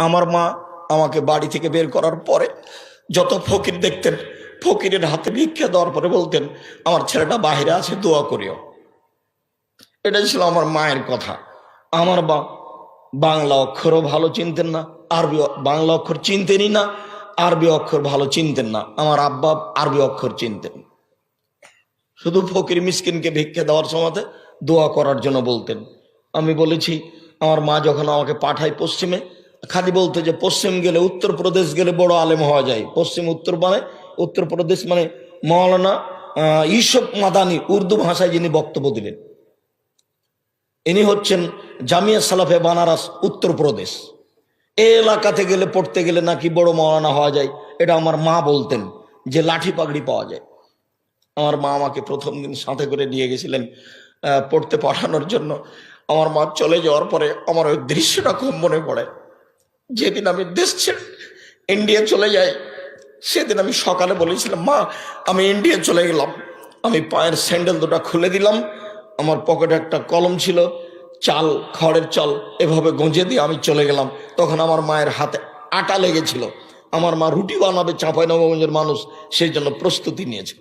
আমার মা আমাকে বাড়ি থেকে বের করার পরে যত ফকির দেখতেন, ফকিরের হাতে ভিক্ষা দেওয়ার পরে বলতেন, আমার ছেলেটা বাহিরে আছে, দোয়া করিও। এটাই ছিল আমার মায়ের কথা। আমার বাংলা অক্ষরও ভালো চিনতেন না, আরবি বাংলা অক্ষর চিনতেনই না, আরবি অক্ষর ভালো চিনতেন না। আমার আব্বা আরবি অক্ষর চিনতেন। শুধু ফকির মিসকিনকে ভিক্ষা দেওয়ার সময় দোয়া করার জন্য বলতেন। আমি বলেছি, আমার মা যখন আমাকে পাঠায় পশ্চিমে, খালি বলতো যে পশ্চিম গেলে, উত্তরপ্রদেশ গেলে বড় আলেম হওয়া যায়। পশ্চিম উত্তর মানে উত্তরপ্রদেশ মানে মৌলানা ইউসুফ মাদানি উর্দু ভাষায় যিনি বক্তব্য দিলেন, ইনি হচ্ছেন জামিয়া সালাফে বানারস উত্তরপ্রদেশ। এই এলাকাতে গেলে পড়তে গেলে নাকি বড় মৌলানা হওয়া যায়। এটা আমার মা বলতেন যে লাঠি পাগড়ি পাওয়া যায়। আমার মা আমাকে প্রথম দিন সাথে করে নিয়ে গেছিলেন পড়তে পাঠানোর জন্য। আমার মা চলে যাওয়ার পরে আমার ওই দৃশ্যটা খুব মনে পড়ে। যেদিন আমি দেশ ছেড়ে ইন্ডিয়া চলে যাই, সেদিন আমি সকালে বলেছিলাম, মা আমি ইন্ডিয়া চলে গেলাম। আমি পায়ের স্যান্ডেল দুটো খুলে দিলাম, আমার পকেটে একটা কলম ছিল, চাল, খড়ের চাল এভাবে গঁজে দিয়ে আমি চলে গেলাম। তখন আমার মায়ের হাতে আটা লেগেছিল। আমার মা রুটি বানাবে, চাঁপাইনবাবগঞ্জের মানুষ, সেই জন্য প্রস্তুতি নিয়েছে।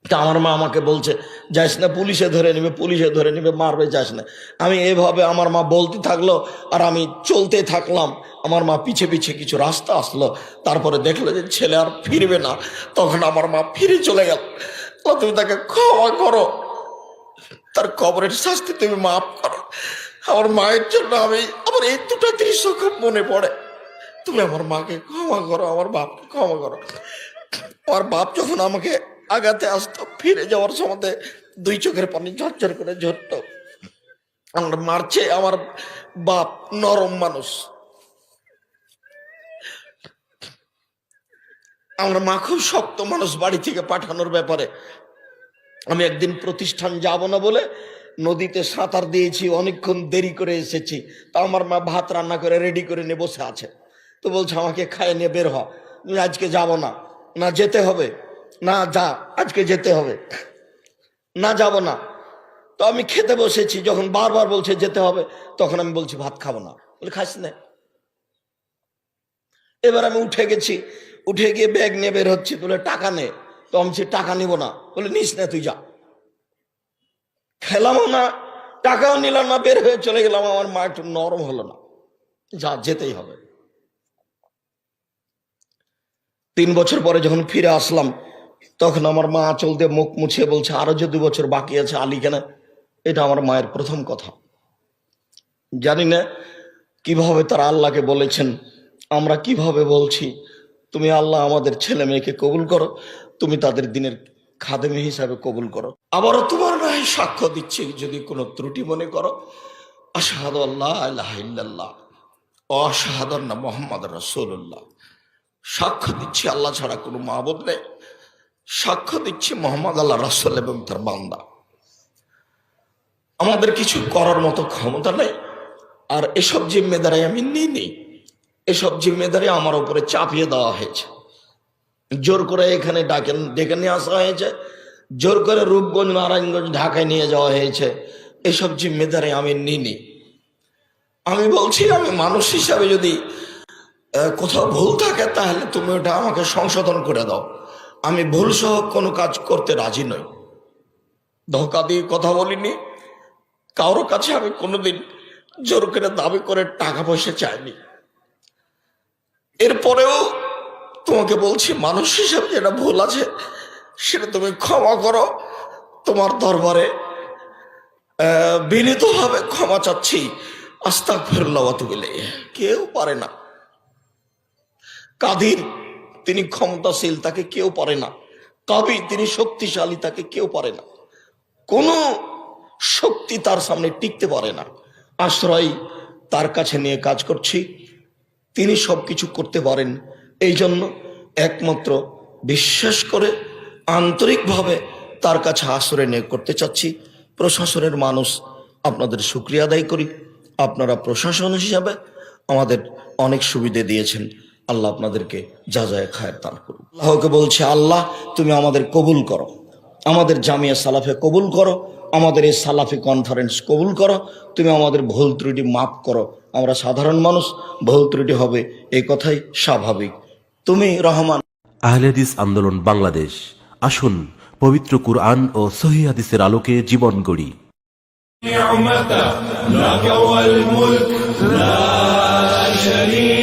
তা আমার মা আমাকে বলছে, যাইস না, পুলিশে ধরে নেবে, পুলিশে ধরে নেবে, মারবে, যাস না। আমি এভাবে আমার মা বলতে থাকলো আর আমি চলতে থাকলাম। আমার মা পিছে পিছে কিছু রাস্তা আসলো, তারপরে দেখলো যে ছেলে আর ফিরবে না। তখন আমার মা ফিরে চলে গেল। তুমি তাকে ক্ষমা করো, তার কবরের শাস্তি তুমি মাফ করো। আমার মায়ের জন্য আমার এই দুটো দৃশ্য খুব মনে পড়ে। তুমি আমার মাকে ক্ষমা করো, আমার বাপকে ক্ষমা করো। আমার বাপ যখন আমাকে আগাতে আসতো, ফিরে যাওয়ার সময় দুই চোখের পানি ঝরঝর করে ঝরতো। আমার মারছে, আমার বাপ নরম মানুষ। আমার মা খুব শক্ত মানুষ বাড়ি থেকে পাঠানোর ব্যাপারে। আমি একদিন প্রতিষ্ঠান যাব না বলে নদীতে সাঁতার দিয়েছি, অনেকক্ষণ দেরি করে এসেছি। তা আমার মা ভাত রান্না করে রেডি করে নিয়ে বসে আছে। তো বলছে আমাকে খাইয়ে নিয়ে বের হ, আজকে যাব না। না যেতে হবে, না যা, আজকে যেতে হবে, না যাব না। তো আমি খেতে বসেছি, যখন বারবার বলছে যেতে হবে, তখন আমি বলছি ভাত খাবো না। বলে খাস না। এবার আমি উঠে গেছি, উঠে গিয়ে ব্যাগ নিয়ে বের হচ্ছি, বলে টাকা নে। তো আমি টাকা নিব না। বলে নিস না, তুই যা। খেলামও না, টাকাও নিলাম না, বের হয়ে চলে গেলাম। আমার মা একটু নরম হলো না, যা, যেতেই হবে। 3 বছর পরে যখন ফিরে আসলাম, তখন আমার মা আঁচল দিয়ে মুখ মুছিয়ে বলছে, আরো যে 2 বছর বাকি আছে, আলী কেন? এটা আমার মায়ের প্রথম কথা। জানি না কিভাবে তারা আল্লাহকে বলেছেন, আমরা কিভাবে বলছি, তুমি আল্লাহ আমাদের ছেলে মেয়েকে কবুল করো, তুমি তাদের দিনের খাদেমি হিসাবে কবুল করো। আবারও তোমার নয় সাক্ষ্য দিচ্ছি, যদি কোনো ত্রুটি মনে করো, আশহাদু আল্লা ইলাহা ইল্লাল্লাহ ওয়া আশহাদু আন্না মুহাম্মাদুর রাসূলুল্লাহ। সাক্ষ্য দিচ্ছি আল্লাহ ছাড়া কোনো মাবুদ নেই, সাক্ষ্য দিচ্ছি মুহাম্মদ আল্লাহ রাসূল এবং তার বান্দা। আমাদের কিছু করার মতো ক্ষমতা নেই, আর এসব জিম্মেদারি আমি নিইনি। এসব জিম্মেদারি আমার উপরে চাপিয়ে দেওয়া হয়েছে, জোর করে এখানে ডেকে নিয়ে আসা হয়েছে, জোর করে রূপগঞ্জ, নারায়ণগঞ্জ, ঢাকায় নিয়ে যাওয়া হয়েছে। এসব জিম্মেদারি আমি নিইনি। আমি বলছি, আমি মানুষ হিসাবে যদি কোথাও ভুল থাকে, তাহলে তুমি ওটা আমাকে সংশোধন করে দাও। আমি ভুল সহ কোনো কাজ করতে রাজি নই। ধোঁকা দিয়ে কথা বলিনি, কারোর কাছে আমি কোনোদিন জোর করে দাবি করে টাকা পয়সা চাইনি। এরপরেও তোমাকে বলছি, মানুষ হিসাবে যেটা ভুল আছে সেটা তুমি ক্ষমা করো। তোমার দরবারে বিনীতভাবে ক্ষমা চাচ্ছি। আস্তাগফিরুল্লাহ ওয়া আতুবু ইলাইহি। কেউ পারে না। কাদির তিনি ক্ষমতাশীল, তাকে কেউ পারে না। কবি তিনি শক্তিশালী, তাকে কেউ পারে না। কোনো শক্তি তার সামনে টিকতে পারে না। আশ্রয় তার কাছে নিয়ে কাজ করছি, তিনি সবকিছু করতে পারেন। এই জন্য একমাত্র বিশ্বাস করে আন্তরিকভাবে তার কাছে আশ্রয় নিয়ে করতে চাচ্ছি। প্রশাসনের মানুষ, আপনাদের শুকরিয়া আদায় করি। আপনারা প্রশাসন হিসাবে আমাদের অনেক সুবিধা দিয়েছেন। আল্লাহ আপনাদেরকে জাযায়ে খায়ের দান করুন। আল্লাহকে বলছে, আল্লাহ তুমি আমাদের কবুল করো, আমাদের জামিয়া সালাফে কবুল করো, আমাদের এই সালাফি কনফারেন্স কবুল করো, তুমি আমাদের ভুল ত্রুটি মাফ করো। আমরা সাধারণ মানুষ, ভুল ত্রুটি হবে, এই কথাই স্বাভাবিক। তুমি রহমান। আহলে হাদিস আন্দোলন বাংলাদেশ, আসুন পবিত্র কুরআন ও সহিহ হাদিসের আলোকে জীবন গড়ি। لك والملك لا شريك